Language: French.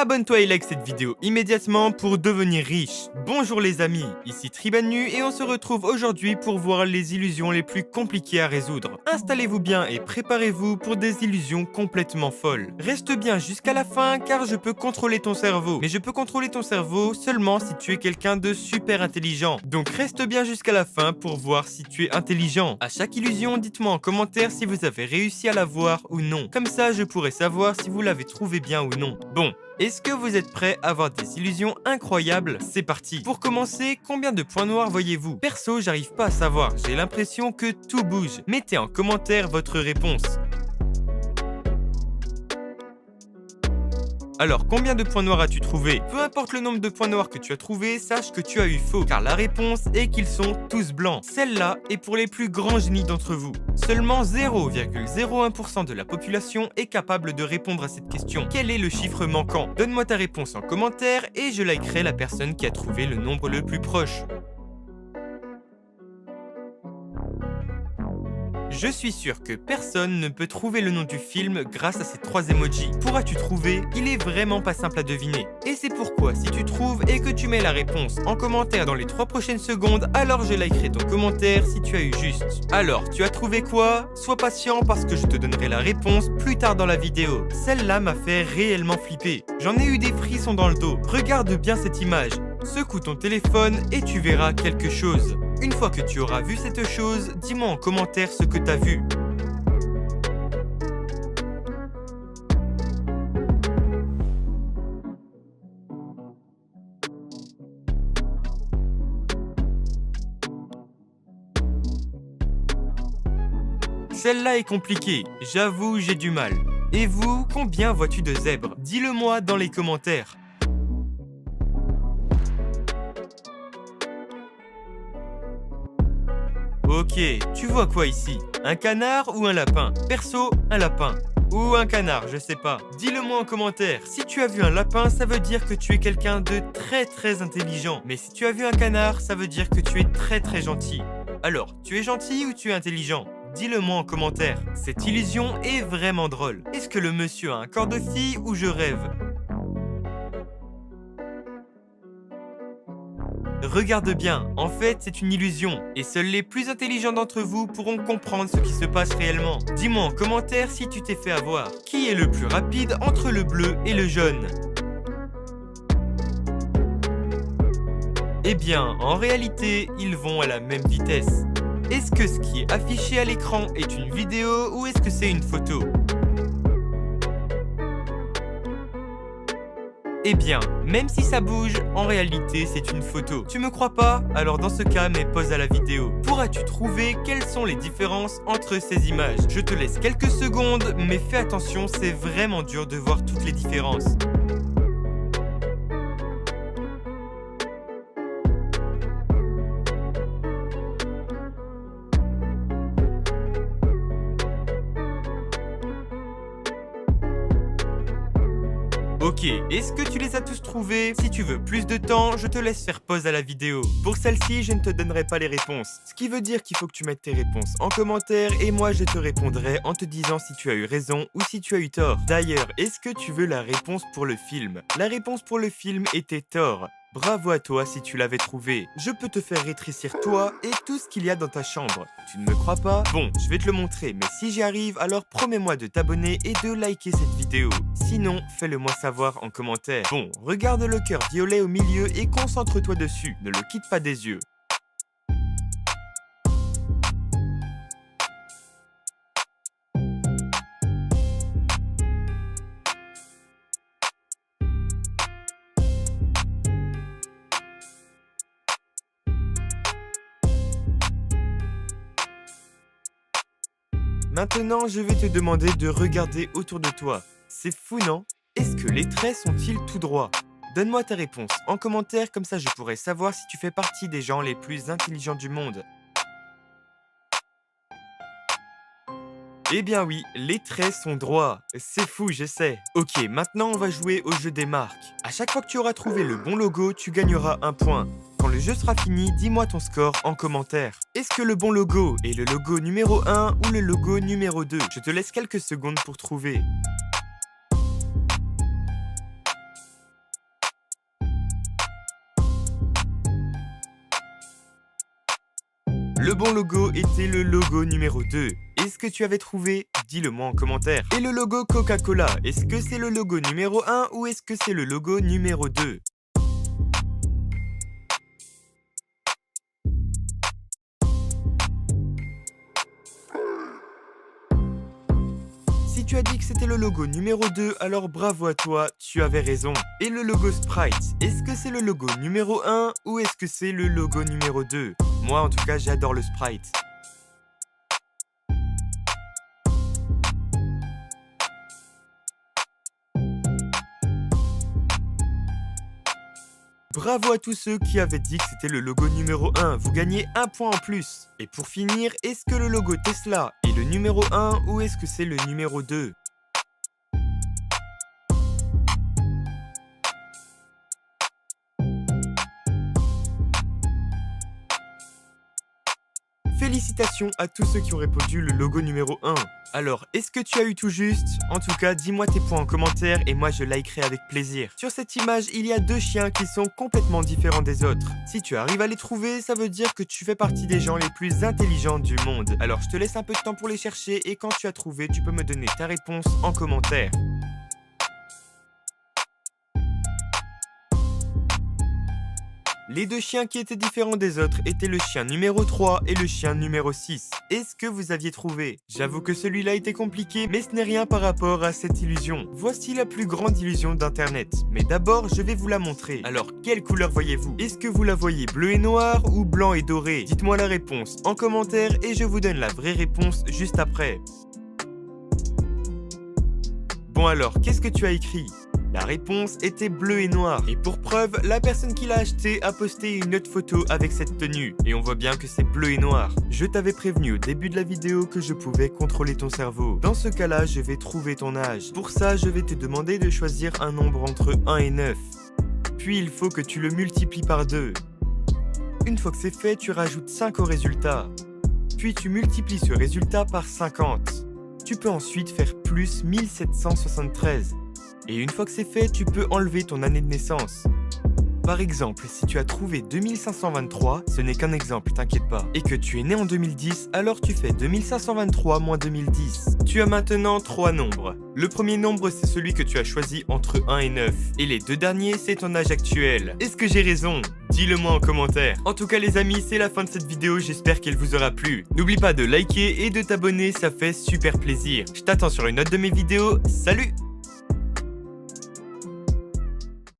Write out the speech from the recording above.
Abonne-toi et like cette vidéo immédiatement pour devenir riche. Bonjour les amis, ici Tribanu et on se retrouve aujourd'hui pour voir les illusions les plus compliquées à résoudre. Installez-vous bien et préparez-vous pour des illusions complètement folles. Reste bien jusqu'à la fin car je peux contrôler ton cerveau. Mais je peux contrôler ton cerveau seulement si tu es quelqu'un de super intelligent. Donc reste bien jusqu'à la fin pour voir si tu es intelligent. À chaque illusion, dites-moi en commentaire si vous avez réussi à la voir ou non. Comme ça, je pourrai savoir si vous l'avez trouvé bien ou non. Bon. Est-ce que vous êtes prêts à avoir des illusions incroyables? C'est parti. Pour commencer, combien de points noirs voyez-vous? Perso, j'arrive pas à savoir, j'ai l'impression que tout bouge. Mettez en commentaire votre réponse. Alors, combien de points noirs as-tu trouvé? Peu importe le nombre de points noirs que tu as trouvé, sache que tu as eu faux, car la réponse est qu'ils sont tous blancs. Celle-là est pour les plus grands génies d'entre vous. Seulement 0,01% de la population est capable de répondre à cette question. Quel est le chiffre manquant? Donne-moi ta réponse en commentaire et je likerai la personne qui a trouvé le nombre le plus proche. Je suis sûr que personne ne peut trouver le nom du film grâce à ces 3 emojis. Pourras-tu trouver? Il est vraiment pas simple à deviner. Et c'est pourquoi si tu trouves et que tu mets la réponse en commentaire dans les 3 prochaines secondes, alors je likerai ton commentaire si tu as eu juste. Alors, tu as trouvé quoi? Sois patient parce que je te donnerai la réponse plus tard dans la vidéo. Celle-là m'a fait réellement flipper. J'en ai eu des frissons dans le dos. Regarde bien cette image. Secoue ton téléphone et tu verras quelque chose. Une fois que tu auras vu cette chose, dis-moi en commentaire ce que tu as vu. Celle-là est compliquée, j'avoue j'ai du mal. Et vous, combien vois-tu de zèbres? Dis-le-moi dans les commentaires. Ok, tu vois quoi ici? Un canard ou un lapin? Perso, un lapin. Ou un canard, je sais pas. Dis-le-moi en commentaire. Si tu as vu un lapin, ça veut dire que tu es quelqu'un de très intelligent. Mais si tu as vu un canard, ça veut dire que tu es très gentil. Alors, tu es gentil ou tu es intelligent? Dis-le-moi en commentaire. Cette illusion est vraiment drôle. Est-ce que le monsieur a un corps de fille ou je rêve? Regarde bien, en fait c'est une illusion, et seuls les plus intelligents d'entre vous pourront comprendre ce qui se passe réellement. Dis-moi en commentaire si tu t'es fait avoir. Qui est le plus rapide entre le bleu et le jaune? Eh bien, en réalité, ils vont à la même vitesse. Est-ce que ce qui est affiché à l'écran est une vidéo ou est-ce que c'est une photo? Eh bien, même si ça bouge, en réalité c'est une photo. Tu me crois pas? Alors dans ce cas, mets pause à la vidéo. Pourras-tu trouver quelles sont les différences entre ces images? Je te laisse quelques secondes, mais fais attention, c'est vraiment dur de voir toutes les différences. Ok, est-ce que tu les as tous trouvés? Si tu veux plus de temps, je te laisse faire pause à la vidéo. Pour celle-ci, je ne te donnerai pas les réponses. Ce qui veut dire qu'il faut que tu mettes tes réponses en commentaire et moi je te répondrai en te disant si tu as eu raison ou si tu as eu tort. D'ailleurs, est-ce que tu veux la réponse pour le film? La réponse pour le film était tort. Bravo à toi si tu l'avais trouvé. Je peux te faire rétrécir toi et tout ce qu'il y a dans ta chambre. Tu ne me crois pas? Bon, je vais te le montrer, mais si j'y arrive, alors promets-moi de t'abonner et de liker cette vidéo. Sinon, fais-le moi savoir en commentaire. Bon, regarde le cœur violet au milieu et concentre-toi dessus. Ne le quitte pas des yeux. Maintenant, je vais te demander de regarder autour de toi. C'est fou, non? Est-ce que les traits sont-ils tout droits? Donne-moi ta réponse en commentaire, comme ça je pourrai savoir si tu fais partie des gens les plus intelligents du monde. Eh bien oui, les traits sont droits. C'est fou, je sais. Ok, maintenant on va jouer au jeu des marques. À chaque fois que tu auras trouvé le bon logo, tu gagneras un point. Quand le jeu sera fini, dis-moi ton score en commentaire. Est-ce que le bon logo est le logo numéro 1 ou le logo numéro 2? Je te laisse quelques secondes pour trouver. Le bon logo était le logo numéro 2. Est-ce que tu avais trouvé? Dis-le-moi en commentaire. Et le logo Coca-Cola, est-ce que c'est le logo numéro 1 ou est-ce que c'est le logo numéro 2? Si tu as dit que c'était le logo numéro 2, alors bravo à toi, tu avais raison. Et le logo Sprite, est-ce que c'est le logo numéro 1 ou est-ce que c'est le logo numéro 2? Moi en tout cas j'adore le Sprite. Bravo à tous ceux qui avaient dit que c'était le logo numéro 1, vous gagnez un point en plus. Et pour finir, est-ce que le logo Tesla est le numéro 1 ou est-ce que c'est le numéro 2? Félicitations à tous ceux qui ont répondu le logo numéro 1. Alors, est-ce que tu as eu tout juste? En tout cas, dis-moi tes points en commentaire et moi je likerai avec plaisir. Sur cette image, il y a deux chiens qui sont complètement différents des autres. Si tu arrives à les trouver, ça veut dire que tu fais partie des gens les plus intelligents du monde. Alors, je te laisse un peu de temps pour les chercher et quand tu as trouvé, tu peux me donner ta réponse en commentaire. Les deux chiens qui étaient différents des autres étaient le chien numéro 3 et le chien numéro 6. Est-ce que vous aviez trouvé? J'avoue que celui-là était compliqué, mais ce n'est rien par rapport à cette illusion. Voici la plus grande illusion d'internet. Mais d'abord, je vais vous la montrer. Alors, quelle couleur voyez-vous? Est-ce que vous la voyez bleu et noir ou blanc et doré? Dites-moi la réponse en commentaire et je vous donne la vraie réponse juste après. Bon alors, qu'est-ce que tu as écrit? La réponse était bleu et noir. Et pour preuve, la personne qui l'a acheté a posté une autre photo avec cette tenue. Et on voit bien que c'est bleu et noir. Je t'avais prévenu au début de la vidéo que je pouvais contrôler ton cerveau. Dans ce cas-là, je vais trouver ton âge. Pour ça, je vais te demander de choisir un nombre entre 1 et 9. Puis il faut que tu le multiplies par 2. Une fois que c'est fait, tu rajoutes 5 au résultat. Puis tu multiplies ce résultat par 50. Tu peux ensuite faire plus 1773. Et une fois que c'est fait, tu peux enlever ton année de naissance. Par exemple, si tu as trouvé 2523, ce n'est qu'un exemple, t'inquiète pas, et que tu es né en 2010, alors tu fais 2523 moins 2010. Tu as maintenant 3 nombres. Le premier nombre, c'est celui que tu as choisi entre 1 et 9. Et les deux derniers, c'est ton âge actuel. Est-ce que j'ai raison? Dis-le-moi en commentaire. En tout cas les amis, c'est la fin de cette vidéo, j'espère qu'elle vous aura plu. N'oublie pas de liker et de t'abonner, ça fait super plaisir. Je t'attends sur une autre de mes vidéos, salut!